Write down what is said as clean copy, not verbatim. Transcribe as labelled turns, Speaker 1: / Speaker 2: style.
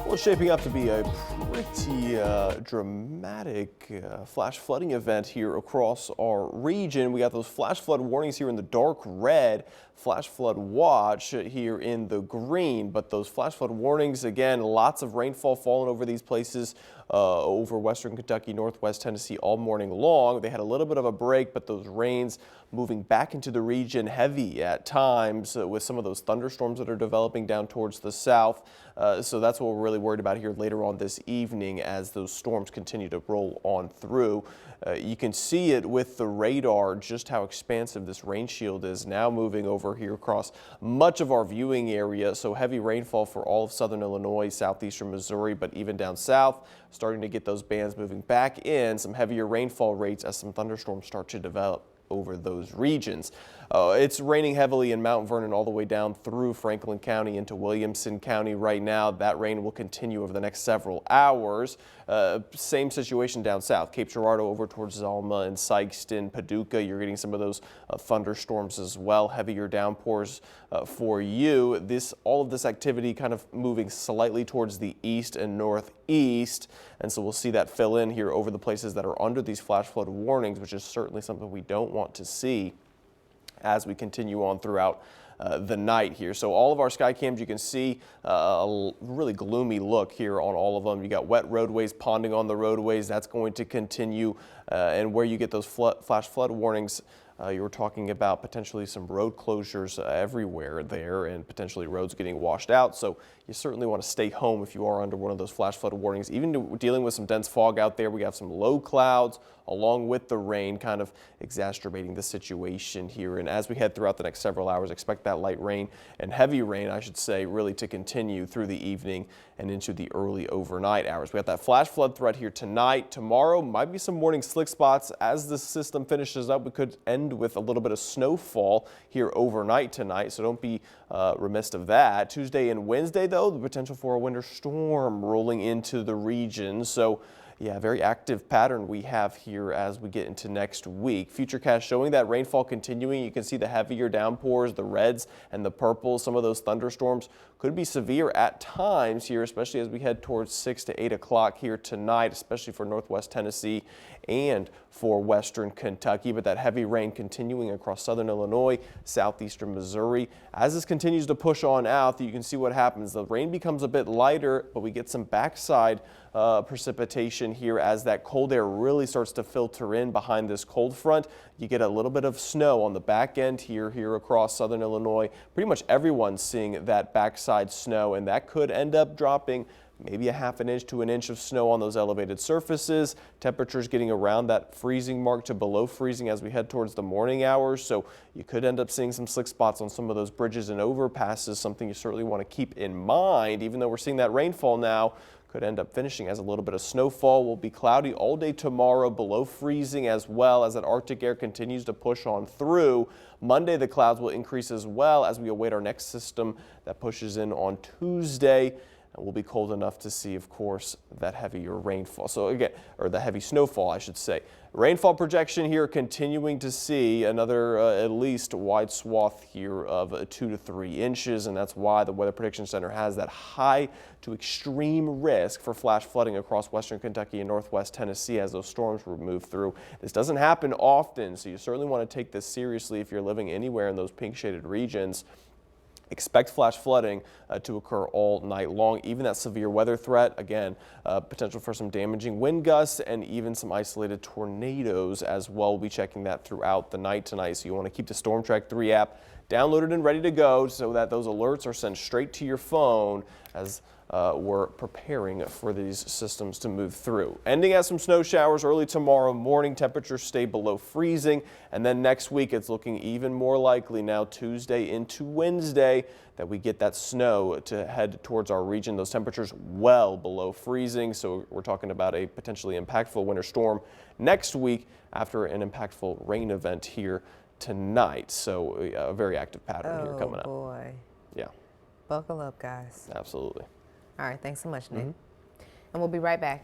Speaker 1: Well, it's shaping up to be a pretty dramatic flash flooding event here across our region. We got those flash flood warnings here in the dark red, flash flood watch here in the green. But those flash flood warnings, again, lots of rainfall falling over these places over western Kentucky, northwest Tennessee all morning long. They had a little bit of a break, but those rains moving back into the region heavy at times with some of those thunderstorms that are developing down towards the south. So that's what we're really worried about here later on this evening as those storms continue to roll on through. You can see it with the radar just how expansive this rain shield is now moving over here across much of our viewing area. So heavy rainfall for all of southern Illinois, southeastern Missouri, but even down south, starting to get those bands moving back in. Some heavier rainfall rates as some thunderstorms start to develop over those regions. It's raining heavily in Mount Vernon all the way down through Franklin County into Williamson County right now. That rain will continue over the next several hours. Same situation down south, Cape Girardeau over towards Zalma and Sykeston, Paducah. You're getting some of those thunderstorms as well, heavier downpours for you. All of this activity kind of moving slightly towards the east and northeast, and so we'll see that fill in here over the places that are under these flash flood warnings, which is certainly something we don't want to see as we continue on throughout the night here. So all of our sky cams, you can see a really gloomy look here on all of them. You got wet roadways ponding on the roadways. That's going to continue, and where you get those flash flood warnings, you were talking about potentially some road closures everywhere there and potentially roads getting washed out. So you certainly want to stay home if you are under one of those flash flood warnings. Even dealing with some dense fog out there, we have some low clouds along with the rain kind of exacerbating the situation here. And as we head throughout the next several hours, expect that light rain and heavy rain, I should say, really to continue through the evening and into the early overnight hours. We got that flash flood threat here tonight. Tomorrow might be some morning slick spots. As the system finishes up, we could end with a little bit of snowfall here overnight tonight, so don't be remiss of that. Tuesday and Wednesday, though, the potential for a winter storm rolling into the region. So yeah, very active pattern we have here as we get into next week. Futurecast showing that rainfall continuing. You can see the heavier downpours, the reds and the purples. Some of those thunderstorms could be severe at times here, especially as we head towards 6 to 8 o'clock here tonight, especially for northwest Tennessee and for western Kentucky. But that heavy rain continuing across southern Illinois, southeastern Missouri. As this continues to push on out, you can see what happens. The rain becomes a bit lighter, but we get some backside precipitation here as that cold air really starts to filter in behind this cold front. You get a little bit of snow on the back end here across southern Illinois. Pretty much everyone's seeing that backside snow, and that could end up dropping maybe a half an inch to an inch of snow on those elevated surfaces. Temperatures getting around that freezing mark to below freezing as we head towards the morning hours. So you could end up seeing some slick spots on some of those bridges and overpasses, something you certainly want to keep in mind. Even though we're seeing that rainfall now, could end up finishing as a little bit of snowfall. Will be cloudy all day tomorrow, below freezing as well as that Arctic air continues to push on through. Monday, the clouds will increase as well as we await our next system that pushes in on Tuesday. And we'll be cold enough to see, of course, that heavier rainfall. So again, or the heavy snowfall, I should say. Rainfall projection here, continuing to see another at least wide swath here of 2 to 3 inches. And that's why the Weather Prediction Center has that high to extreme risk for flash flooding across western Kentucky and northwest Tennessee as those storms move through. This doesn't happen often, so you certainly want to take this seriously if you're living anywhere in those pink shaded regions. Expect flash flooding to occur all night long. Even that severe weather threat, again, potential for some damaging wind gusts and even some isolated tornadoes as well. We'll be checking that throughout the night tonight. So you want to keep the Storm Track 3 app downloaded and ready to go so that those alerts are sent straight to your phone as we're preparing for these systems to move through. Ending as some snow showers early tomorrow morning. Temperatures stay below freezing. And then next week, it's looking even more likely now Tuesday into Wednesday that we get that snow to head towards our region. Those temperatures well below freezing. So we're talking about a potentially impactful winter storm next week after an impactful rain event here tonight. So a very active pattern here coming up.
Speaker 2: Oh boy.
Speaker 1: Yeah.
Speaker 2: Buckle up, guys.
Speaker 1: Absolutely.
Speaker 2: All right, thanks so much, Nick. And we'll be right back.